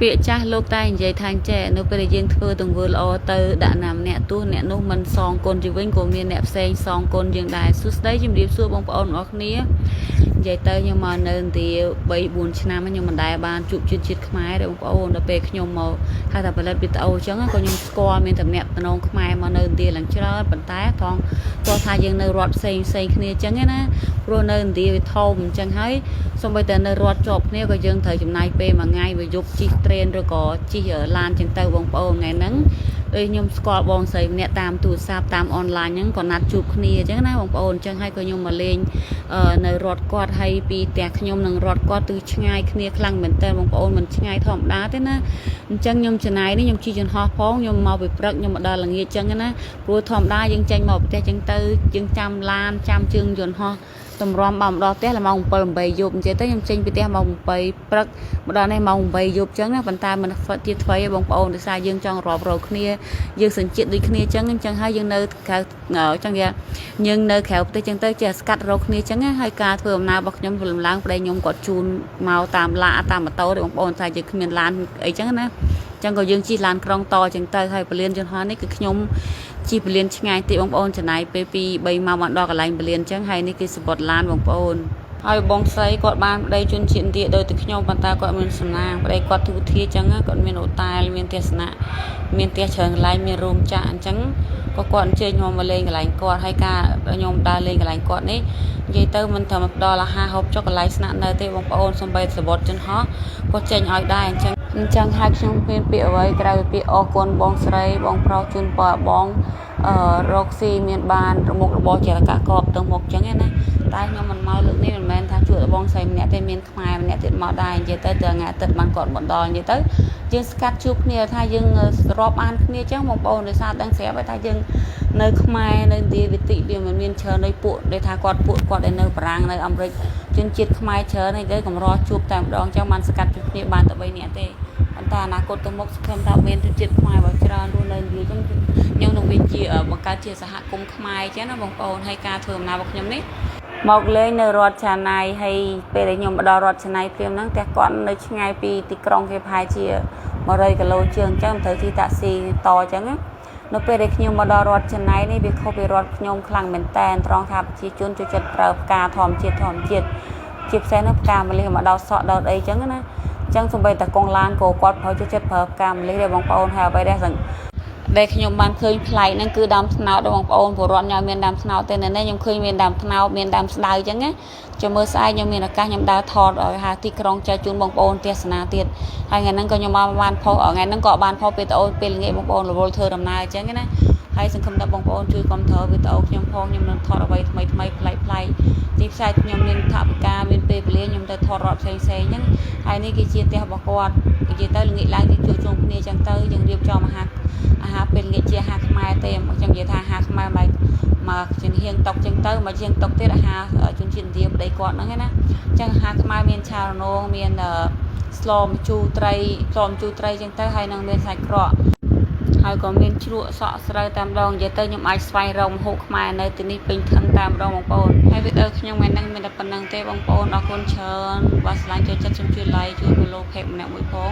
ពាក្យចាស់លោកតែនិយាយថាអញ្ចេះនៅពេលដែលយើងធ្វើទង្វើល្អទៅដាក់ណាម្នាក់ទោះអ្នកនោះមិនសងគុណជាវិញក៏មានអ្នកផ្សេងសងគុណយើងដែរសួស្ដីជំរាបសួរបងប្អូនទាំងអស់គ្នានិយាយទៅខ្ញុំមកនៅឥណ្ឌា3 4ឆ្នាំខ្ញុំមិនដែលបានជួបជាតិខ្មែរទេបងប្អូនដល់ពេលខ្ញុំមកហៅថាផលិតវីដេអូអញ្ចឹងក៏ខ្ញុំស្គាល់មានតំណែងតំណងខ្មែរមកនៅឥណ្ឌាឡើងច្រើនប៉ុន្តែថងទោះថាយើងនៅរដ្ឋផ្សេងគ្នាអញ្ចឹងណាព្រោះនៅឥណ្ឌាវាធំអញ្ចឹងហើយសូម្បីតែនៅរដ្ឋជាប់គ្នាក៏យើងត្រូវចំណាយពេលមួយថ្ងៃវាយប់ជិះត្រេនឬក៏ជិះឡានចឹងទៅបងប្អូនថ្ងៃហ្នឹងដូចខ្ញុំស្គាល់បងស្រីម្នាក់តាមទូរស័ព្ទតាមអនឡាញហ្នឹងក៏ណាត់ជួបគ្នាអញ្ចឹងណាបងប្អូនអញ្ចឹងហើយក៏ខ្ញុំមកលេងនៅរដ្ឋគាត់ហើយពីផ្ទះខ្ញុំនិងរដ្ឋគាត់គឺឆ្ងាយគ្នាខ្លាំងមែនតើបងប្អូនមិនឆ្ងាយធម្មតាទេណាអញ្ចឹងខ្ញុំចំណាយនេះខ្ញុំជិះយន្តហោះផងខ្ញុំមកពីព្រឹកខ្ញុំមកដល់ល្ងាចអញ្ចឹងណាព្រោះធម្មតាយើងចេញមកផ្ទះអញ្ចឹងទៅយើងចាំឡានចាំជើងយន្តហោះតម្រាំបើមកដល់ផ្ទះម៉ោង7 8យប់អញ្ចឹងទៅខ្ញុំចេញពីផ្ទះម៉ោង7ព្រឹកមកដល់នេះម៉ោង8យប់អញ្ចឹងណាប៉ុន្តែមិនទៀតថ្មីទេបងប្អូនដោយសារយើងចង់រាប់រកគ្នាយើងសញ្ជាតិដូចគ្នាអញ្ចឹងហើយយើងនៅក្រៅអញ្ចឹងយើងនៅក្រៅផ្ទះអញ្ចឹងទៅចេះស្កាត់រកគ្នាអញ្ចឹងហើយការធ្វើដំណើររបស់ខ្ញុំព្រលឹមឡើងប្តីខ្ញុំគាត់ជូនមកតាមឡាតាមម៉ូតូទេបងប្អូនតែយើងគ្មានឡានអីចឹងណាចឹងក៏យើងជិះឡានក្រុងតចឹងទៅហើយពលានយន្តហោះនេះគឺខ្ញុំជិះពលានឆ្ងាយតិចបងប្អូនចំណាយពេលពី3ម៉ោងមកដល់កន្លែងពលានចឹងហើយនេះគឺសបុតឡានបងប្អូនហើយបងស្រីគាត់បានប្តីជនជាតិឥណ្ឌាដូចតែខ្ញុំប៉ុន្តែគាត់មានសំណាងប្តីគាត់ទូធាចឹងគាត់មានអូតែលមានទេសនៈមានផ្ទះច្រើនកន្លែងមានរោងចក្រអញ្ចឹងក៏គាត់អញ្ជើញខ្ញុំមកលេងកន្លែងគាត់ហើយការខ្ញុំដើរលេងកន្លែងគាត់នេះនិយាយទៅមិនត្រឹមដល់អាហារហូបចុកកន្លែងស្នាក់នៅទេបងប្អូនសំបីសបុតចន្ទហោះគាត់ចេញឲ្យដែរអញ្ចឹងហើយខ្ញុំមានពាក្យអ្វីក្រៅពីពាក្យអរគុណបងស្រីបងប្រុសជូនពរបងរកស៊ីមានបានរមុខរបរជាកកបទៅមុខអញ្ចឹងណាតែខ្ញុំមិនមកលើកនេះមិនមែនថាជួយបងស្រីម្នាក់ទេមានខ្មែរម្នាក់ទៀតមកដែរនិយាយទៅថ្ងៃអាទិត្យបានគាត់មកដល់និយាយទៅយើងស្កាត់ជួបគ្នាថាយើងរាប់អានគ្នាអញ្ចឹងបងប្អូនដោយសារដឹងស្រាប់ថាយើងនៅខ្មែរនៅឥណ្ឌាវិតិវាមិនមានច្រើនដោយពួកដែលថាគាត់ដែលនៅបារាំងនៅអាមេរិកជនជាតិខ្មែរច្រើនហើយទៅកម្រជួបតែម្ដងអញ្ចឹងបានស្កាត់ជួបគ្នាបានតែ3នាក់ទេប៉ុន្តែអនាគតទៅមុខសង្ឃឹមថាមានជនជាតិខ្មែរបើច្រើនរស់នៅឥណ្ឌាអញ្ចឹងខ្ញុំនឹងវាជាបង្កើតជាសហគមន៍ខ្មែរអញ្ចឹងណាបងប្អូនហើយការធ្វើដំណើររបស់ខ្ញុំនេះមកលេងនៅរដ្ឋឆាណៃហើយពេលដែលខ្ញុំមកដល់រដ្ឋឆាណៃព្រាមហ្នឹងផ្ទះគាត់នៅឆ្ងាយពីទីក្រុងគេប្រហែលជា100 គីឡូជាងអញ្ចឹងត្រូវជិះតាក់ស៊ីតអញ្ចឹងណានៅពេលដែលខ្ញុំមកដល់រដ្ឋឆាណៃនេះវាខុសពីរដ្ឋខ្ញុំខ្លាំងមែនតែនត្រង់ថាប្រជាជនចូលចិត្តប្រើផ្កាធម្មជាតិជាពិសេសនោះផ្កាម្លិះមកដល់សក់ដល់អីអញ្ចឹងណាអញ្ចឹងសូម្បីតែកងឡានក៏គាត់ចូលចិត្តប្រើផ្កាម្លិះដែរបងប្អូនហើយអ្វីដែលខ្ញុំបានឃើញប្លែកហ្នឹងគឺដើមត្នោតបងប្អូនពលរដ្ឋញ៉ៅមានដើមត្នោតទេនៅនេះខ្ញុំឃើញមានដើមត្នោតមានដើមស្ដៅអញ្ចឹងណាចាំមើលស្អែកខ្ញុំមានឱកាសខ្ញុំដើរថតឲ្យហាទីក្រុងចែកជូនបងប្អូនទស្សនាទៀតហើយថ្ងៃហ្នឹងក៏ខ្ញុំបានផុសថ្ងៃហ្នឹងក៏បានផុសវីដេអូពេលល្ងាចបងប្អូនរវល់ធ្វើដំណើរអញ្ចឹងណាហើយសង្ឃឹមថាបងប្អូនជួយគាំទ្រវីដេអូខ្ញុំផងខ្ញុំនឹងថតអ្វីថ្មីប្លែកទីផ្សារខ្ញុំមានថវិកាមានពេលវេលាខ្ញុំទៅថតរត់ផ្សេងអញ្ចឹងហើយនេះគឺជាផ្ទះរបស់គាត់និយាយទៅល្ងាចឡើងយើងជួយជុំគ្នាអញ្ចឹងទៅយើងរៀបចំអាហារពេលល្ងាចជាអាហារខ្មែរទេអញ្ចឹងនិយាយថាអាហារខ្មែរមកជាហៀងតុកអញ្ចឹងទៅមកជាងតុកទៀតអាហារជនជាតិឥណ្ឌាប្តីគាត់ហ្នឹងឯណាអញ្ចឹងអាហារខ្មែរមានឆារណងមានស្លម្ជូរត្រីអញ្ចឹងទៅហើយនឹងមានសាច់ក្រកហើយក៏មានជ្រក់សក់ស្រូវតាមដងនិយាយទៅខ្ញុំអាចស្វែងរកម្ហូបខ្មែរនៅទីនេះពេញធឹងតាមដងបងប្អូនហើយវីដេអូខ្ញុំថ្ងៃហ្នឹងមានតែប៉ុណ្្នឹងទេបងប្អូនអរគុណច្រើនបើស្រឡាញ់ចូលចិត្តជួយ like ជួយ follow page ម្នាក់មួយផង